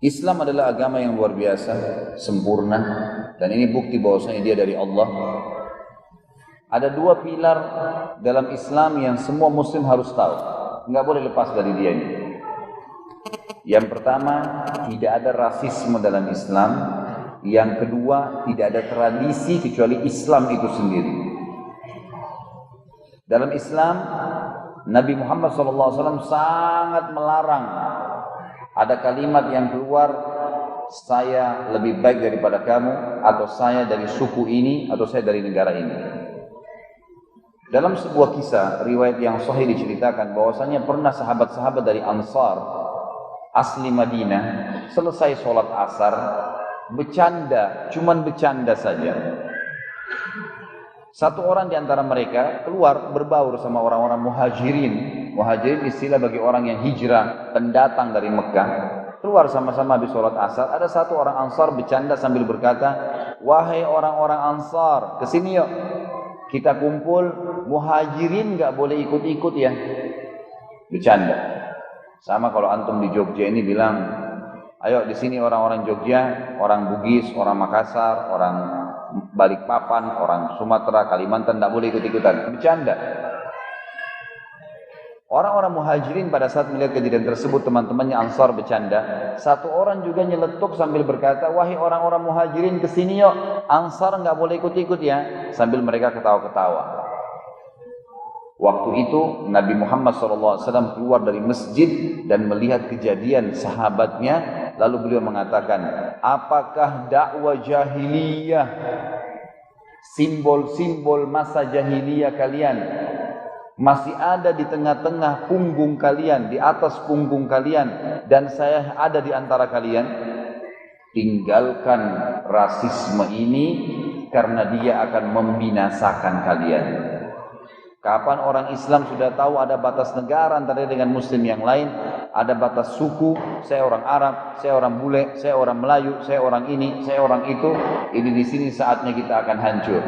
Islam adalah agama yang luar biasa, sempurna, dan ini bukti bahwasanya dia dari Allah. Ada dua pilar dalam Islam yang semua muslim harus tahu, nggak boleh lepas dari dia ini. Yang pertama, tidak ada rasisme dalam Islam. Yang kedua, tidak ada tradisi kecuali Islam itu sendiri. Dalam Islam, Nabi Muhammad SAW sangat melarang ada kalimat yang keluar, saya lebih baik daripada kamu, atau saya dari suku ini, atau saya dari negara ini. Dalam sebuah kisah, riwayat yang sahih diceritakan bahwasanya pernah sahabat-sahabat dari Ansar, asli Madinah, selesai sholat asar, bercanda, cuman bercanda saja. Satu orang di antara mereka keluar berbaur sama orang-orang muhajirin. Muhajirin istilah bagi orang yang hijrah, pendatang dari Mekah. Keluar sama-sama habis sholat asar. Ada satu orang Ansar bercanda sambil berkata, wahai orang-orang Ansar, kesini yuk, kita kumpul. Muhajirin gak boleh ikut-ikut ya. Bercanda. Sama kalau antum di Jogja ini bilang, ayo di sini orang-orang Jogja, orang Bugis, orang Makassar, orang Balikpapan, orang Sumatera, Kalimantan, tidak boleh ikut-ikutan. Bercanda. Orang-orang muhajirin pada saat melihat kejadian tersebut, teman-temannya Ansar bercanda. Satu orang juga nyeletuk sambil berkata, wahai orang-orang muhajirin kesini yuk, Ansar nggak boleh ikut-ikut ya. Sambil mereka ketawa-ketawa. Waktu itu Nabi Muhammad SAW keluar dari masjid dan melihat kejadian sahabatnya. Lalu beliau mengatakan, apakah dakwah jahiliyah, simbol-simbol masa jahiliyah kalian masih ada di tengah-tengah punggung kalian, di atas punggung kalian, dan saya ada di antara kalian? Tinggalkan rasisme ini karena dia akan membinasakan kalian. Kapan orang Islam sudah tahu ada batas negara antara dengan muslim yang lain, ada batas suku, saya orang Arab, saya orang bule, saya orang Melayu, saya orang ini, saya orang itu, ini di sini saatnya kita akan hancur.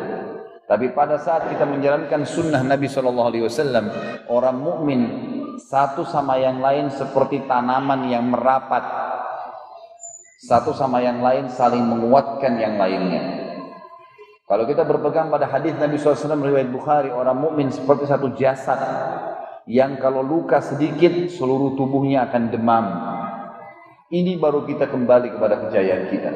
Tapi pada saat kita menjalankan sunnah Nabi SAW, orang mukmin satu sama yang lain seperti tanaman yang merapat, satu sama yang lain saling menguatkan yang lainnya. Kalau kita berpegang pada hadis Nabi SAW riwayat Bukhari, orang mukmin seperti satu jasad yang kalau luka sedikit seluruh tubuhnya akan demam. Ini baru kita kembali kepada kejayaan kita.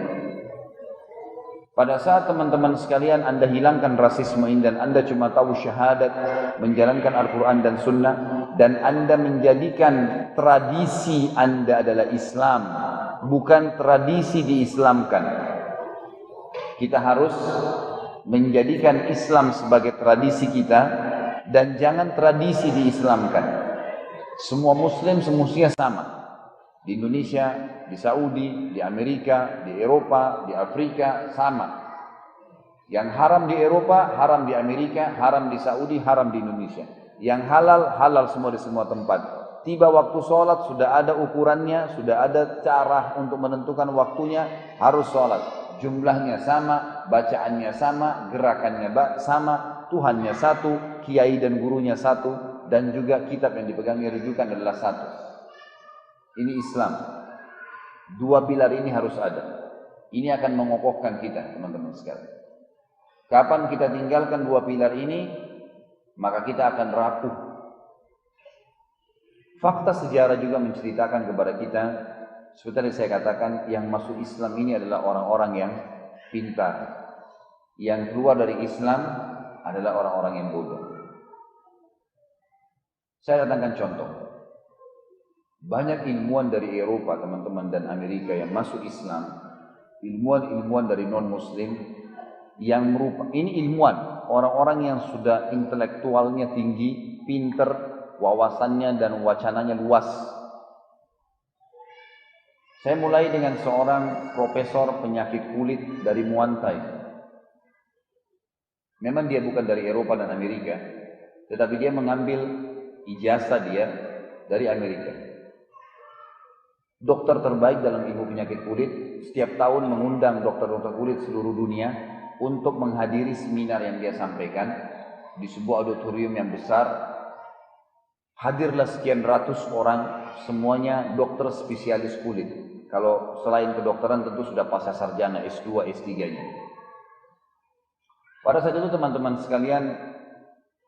Pada saat teman-teman sekalian Anda hilangkan rasisme ini dan Anda cuma tahu syahadat, menjalankan Al-Quran dan Sunnah, dan Anda menjadikan tradisi Anda adalah Islam, bukan tradisi diislamkan. Kita harus menjadikan Islam sebagai tradisi kita dan jangan tradisi diislamkan. Semua muslim semestinya sama. Di Indonesia, di Saudi, di Amerika, di Eropa, di Afrika sama. Yang haram di Eropa, haram di Amerika, haram di Saudi, haram di Indonesia. Yang halal, halal semua di semua tempat. Tiba waktu sholat sudah ada ukurannya, sudah ada cara untuk menentukan waktunya, harus sholat. Jumlahnya sama, bacaannya sama, gerakannya sama, Tuhannya satu, kiai dan gurunya satu, dan juga kitab yang dipegangnya rujukan adalah satu. Ini Islam. Dua pilar ini harus ada. Ini akan mengokohkan kita, teman-teman sekalian. Kapan kita tinggalkan dua pilar ini, maka kita akan rapuh. Fakta sejarah juga menceritakan kepada kita, seperti saya katakan, yang masuk Islam ini adalah orang-orang yang pintar. Yang keluar dari Islam adalah orang-orang yang bodoh. Saya datangkan contoh. Banyak ilmuwan dari Eropa, teman-teman, dan Amerika yang masuk Islam. Ilmuwan-ilmuwan dari non-Muslim yang ini ilmuwan, orang-orang yang sudah intelektualnya tinggi, pintar, wawasannya dan wacananya luas. Saya mulai dengan seorang profesor penyakit kulit dari Muantai. Memang dia bukan dari Eropa dan Amerika, tetapi dia mengambil ijazah dia dari Amerika. Dokter terbaik dalam ilmu penyakit kulit, setiap tahun mengundang dokter-dokter kulit seluruh dunia untuk menghadiri seminar yang dia sampaikan di sebuah auditorium yang besar. Hadirlah sekian ratus orang, semuanya dokter spesialis kulit. Kalau selain kedokteran tentu sudah pasca sarjana, S2, S3-nya. Pada saat itu teman-teman sekalian,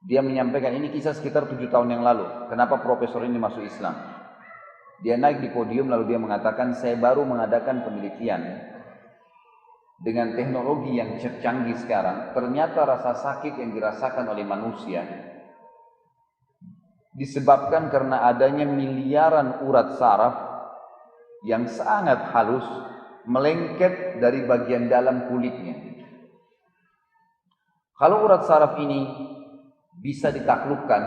dia menyampaikan, ini kisah sekitar 7 tahun yang lalu. Kenapa profesor ini masuk Islam? Dia naik di podium lalu dia mengatakan, saya baru mengadakan penelitian dengan teknologi yang canggih sekarang. Ternyata rasa sakit yang dirasakan oleh manusia disebabkan karena adanya miliaran urat saraf yang sangat halus melengket dari bagian dalam kulitnya. Kalau urat saraf ini bisa ditaklukkan,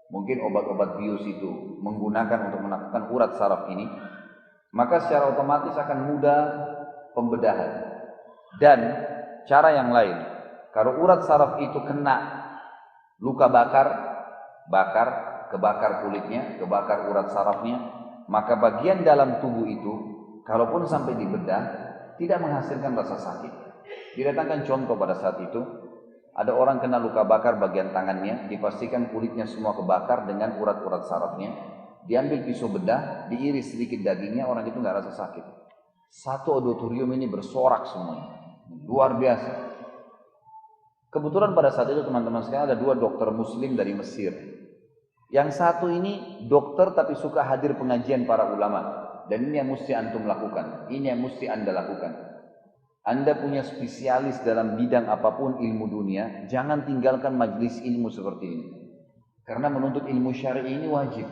mungkin obat-obat bius itu menggunakan untuk menaklukkan urat saraf ini, maka secara otomatis akan mudah pembedahan. Dan cara yang lain, kalau urat saraf itu kena luka kebakar kulitnya, kebakar urat sarafnya, maka bagian dalam tubuh itu, kalaupun sampai dibedah, tidak menghasilkan rasa sakit. Didatangkan contoh pada saat itu, ada orang kena luka bakar bagian tangannya, dipastikan kulitnya semua kebakar dengan urat-urat sarafnya, diambil pisau bedah, diiris sedikit dagingnya, orang itu nggak rasa sakit. Satu auditorium ini bersorak semuanya, luar biasa. Kebetulan pada saat itu teman-teman sekalian ada 2 dokter muslim dari Mesir. Yang satu ini dokter tapi suka hadir pengajian para ulama, dan ini yang mesti antum lakukan, ini yang mesti anda lakukan. Anda punya spesialis dalam bidang apapun ilmu dunia, jangan tinggalkan majlis ilmu seperti ini. Karena menuntut ilmu syar'i ini wajib.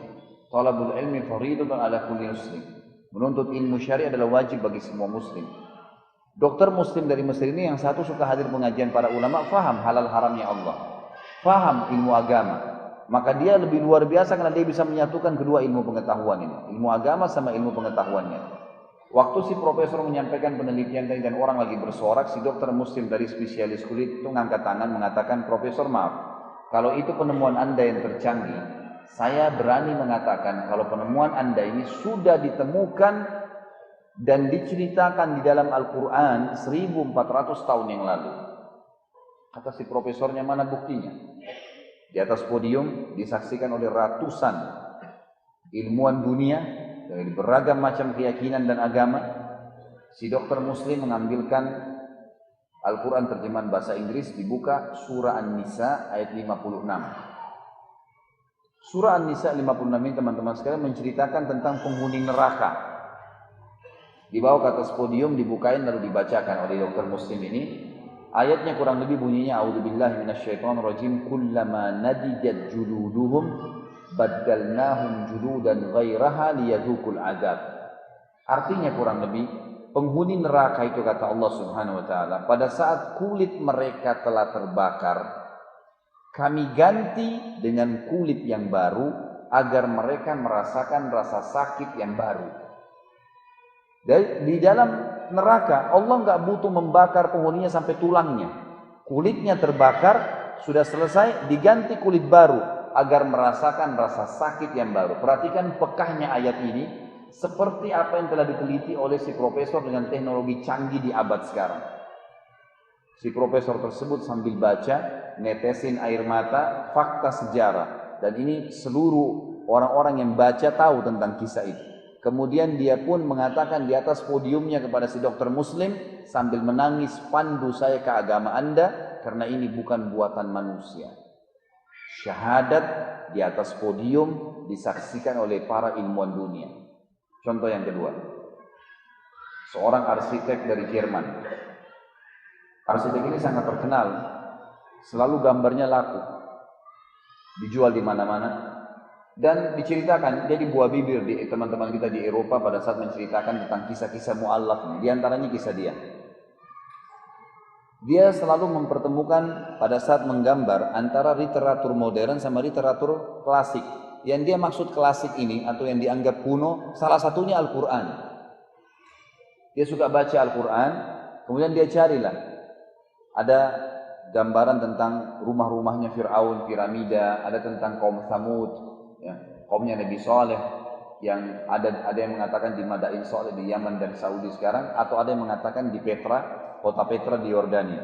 Talabul ilmi fardhatun ala kulli muslim. Menuntut ilmu syar'i adalah wajib bagi semua muslim. Dokter muslim dari Mesir ini yang satu suka hadir pengajian para ulama, faham halal haramnya Allah, faham ilmu agama. Maka dia lebih luar biasa karena dia bisa menyatukan kedua ilmu pengetahuan ini, ilmu agama sama ilmu pengetahuannya. Waktu si profesor menyampaikan penelitian tadi dan orang lagi bersorak, si dokter muslim dari spesialis kulit itu ngangkat tangan mengatakan, Profesor maaf, kalau itu penemuan anda yang tercanggih, saya berani mengatakan kalau penemuan anda ini sudah ditemukan dan diceritakan di dalam Al-Quran 1400 tahun yang lalu. Kata si profesornya, mana buktinya? Di atas podium disaksikan oleh ratusan ilmuwan dunia dari beragam macam keyakinan dan agama. Si dokter muslim mengambilkan Al-Quran terjemahan bahasa Inggris, dibuka surah An-Nisa ayat 56. Surah An-Nisa 56 ini teman-teman sekalian menceritakan tentang penghuni neraka. Dibawa ke atas podium, dibukain lalu dibacakan oleh dokter muslim ini. Ayatnya kurang lebih bunyinya, A'udzubillahi minasyaitonirrajim, kullama nadijat juluduhum baddalnahum juludan ghairaha liyadzuqul adzab. Artinya kurang lebih, penghuni neraka itu kata Allah Subhanahu wa taala, pada saat kulit mereka telah terbakar, kami ganti dengan kulit yang baru agar mereka merasakan rasa sakit yang baru. Di dalam neraka Allah nggak butuh membakar penghuninya sampai tulangnya. Kulitnya terbakar, sudah selesai, diganti kulit baru agar merasakan rasa sakit yang baru. Perhatikan pekahnya ayat ini, seperti apa yang telah diteliti oleh si profesor dengan teknologi canggih di abad sekarang. Si profesor tersebut sambil baca, netesin air mata, fakta sejarah. Dan ini seluruh orang-orang yang baca tahu tentang kisah itu. Kemudian dia pun mengatakan di atas podiumnya kepada si dokter muslim sambil menangis, pandu saya ke agama anda karena ini bukan buatan manusia. Syahadat di atas podium disaksikan oleh para ilmuwan dunia. Contoh yang kedua, seorang arsitek dari Jerman. Arsitek ini sangat terkenal, selalu gambarnya laku, dijual di mana-mana. Dan diceritakan, jadi buah bibir di teman-teman kita di Eropa pada saat menceritakan tentang kisah-kisah mu'allaf. Di antaranya kisah dia. Dia selalu mempertemukan pada saat menggambar antara literatur modern sama literatur klasik. Yang dia maksud klasik ini atau yang dianggap kuno, salah satunya Al-Quran. Dia suka baca Al-Quran, kemudian dia carilah. Ada gambaran tentang rumah-rumahnya Fir'aun, piramida, ada tentang kaum Tsamud, ya, kaumnya Nabi Saleh, yang ada yang mengatakan di Madain Saleh di Yaman dan Saudi sekarang, atau ada yang mengatakan di Petra, kota Petra di Yordania.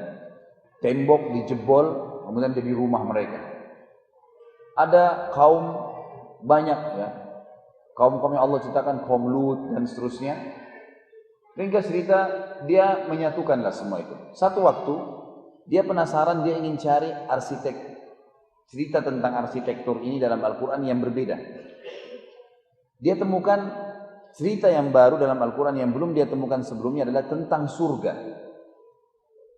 Tembok dijebol, kemudian jadi rumah mereka. Ada kaum banyak ya, kaum-kaum yang Allah ciptakan, kaum Lut dan seterusnya. Ringkas cerita, dia menyatukanlah semua itu. Satu waktu, dia penasaran, dia ingin cari arsitek. Cerita tentang arsitektur ini dalam Al-Quran yang berbeda. Dia temukan cerita yang baru dalam Al-Quran yang belum dia temukan sebelumnya adalah tentang surga.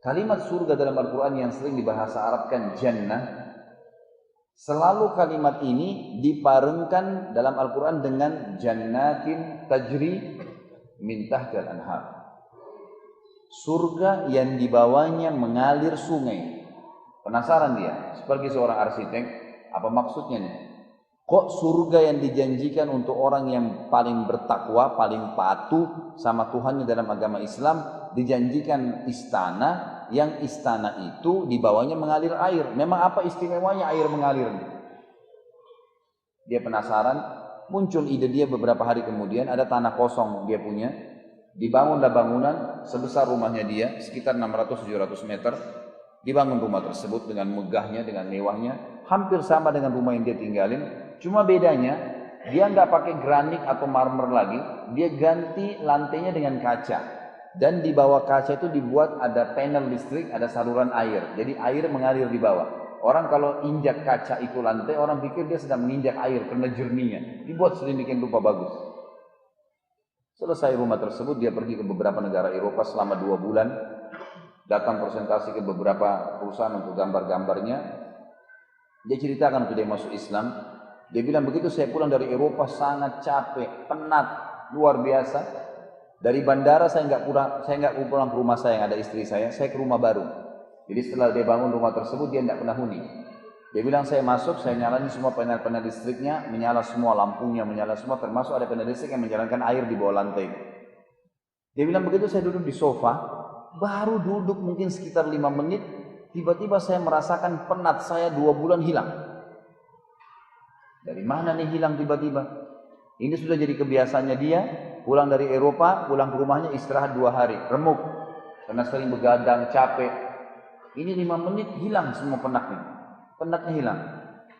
Kalimat surga dalam Al-Quran yang sering dibahasa Arabkan jannah, selalu kalimat ini diparengkan dalam Al-Quran dengan jannatin tajri min tahtil anhar. Surga yang dibawahnya mengalir sungai. Penasaran dia, sebagai seorang arsitek, apa maksudnya nih? Kok surga yang dijanjikan untuk orang yang paling bertakwa, paling patuh sama Tuhannya dalam agama Islam, dijanjikan istana, yang istana itu di bawahnya mengalir air. Memang apa istimewanya air mengalir? Dia penasaran, muncul ide dia beberapa hari kemudian, ada tanah kosong dia punya, dibangunlah bangunan sebesar rumahnya dia, sekitar 600-700 meter, dibangun rumah tersebut dengan megahnya, dengan mewahnya, hampir sama dengan rumah yang dia tinggalin. Cuma bedanya, dia nggak pakai granit atau marmer lagi, dia ganti lantainya dengan kaca. Dan di bawah kaca itu dibuat ada panel listrik, ada saluran air. Jadi air mengalir di bawah. Orang kalau injak kaca itu lantai, orang pikir dia sedang menginjak air karena jernihnya. Dibuat sedemikian rupa bagus. Selesai rumah tersebut, dia pergi ke beberapa negara Eropa selama 2 bulan. Datang presentasi ke beberapa perusahaan untuk gambar-gambarnya. Dia ceritakan waktu dia masuk Islam. Dia bilang, begitu saya pulang dari Eropa sangat capek, penat, luar biasa. Dari bandara saya nggak pulang ke rumah saya yang ada istri saya ke rumah baru. Jadi setelah dia bangun rumah tersebut, dia tidak pernah huni. Dia bilang, saya masuk, saya nyalain semua panel-panel listriknya, menyala semua lampunya, menyala semua, termasuk ada panel listrik yang menjalankan air di bawah lantai. Dia bilang, begitu saya duduk di sofa, baru duduk mungkin sekitar 5 menit, tiba-tiba saya merasakan penat saya 2 bulan hilang. Dari mana nih hilang tiba-tiba? Ini sudah jadi kebiasaannya dia, pulang dari Eropa, pulang ke rumahnya istirahat 2 hari, remuk. Karena sering begadang, capek. Ini 5 menit hilang semua penatnya. Penatnya hilang.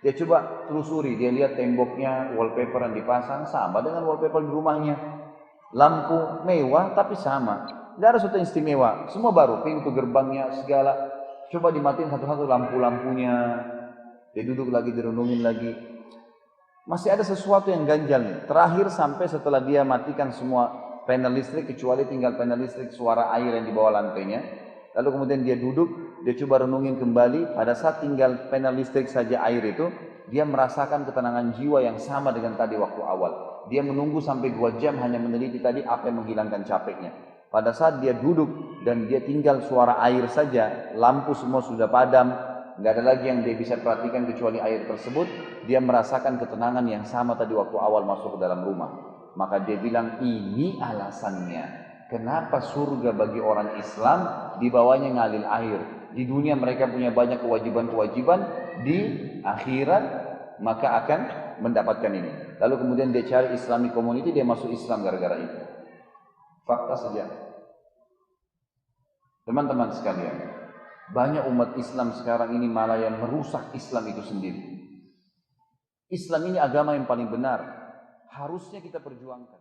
Dia coba telusuri, dia lihat temboknya, wallpaper yang dipasang, sama dengan wallpaper di rumahnya. Lampu mewah tapi sama. Tidak ada sesuatu yang istimewa, semua baru, pintu gerbangnya, segala. Coba dimatiin satu-satu lampu-lampunya. Dia duduk lagi, direnungin lagi. Masih ada sesuatu yang ganjal nih. Terakhir sampai setelah dia matikan semua panel listrik, kecuali tinggal panel listrik suara air yang di bawah lantainya. Lalu kemudian dia duduk, dia coba renungin kembali. Pada saat tinggal panel listrik saja air itu, dia merasakan ketenangan jiwa yang sama dengan tadi waktu awal. Dia menunggu sampai 2 jam hanya meneliti tadi apa yang menghilangkan capeknya. Pada saat dia duduk dan dia tinggal suara air saja, lampu semua sudah padam, nggak ada lagi yang dia bisa perhatikan kecuali air tersebut, dia merasakan ketenangan yang sama tadi waktu awal masuk ke dalam rumah. Maka dia bilang, ini alasannya kenapa surga bagi orang Islam di bawahnya ngalir air. Di dunia mereka punya banyak kewajiban-kewajiban, di akhirat maka akan mendapatkan ini. Lalu kemudian dia cari Islamic community, dia masuk Islam gara-gara itu. Fakta saja. Teman-teman sekalian, banyak umat Islam sekarang ini malah yang merusak Islam itu sendiri. Islam ini agama yang paling benar, harusnya kita perjuangkan.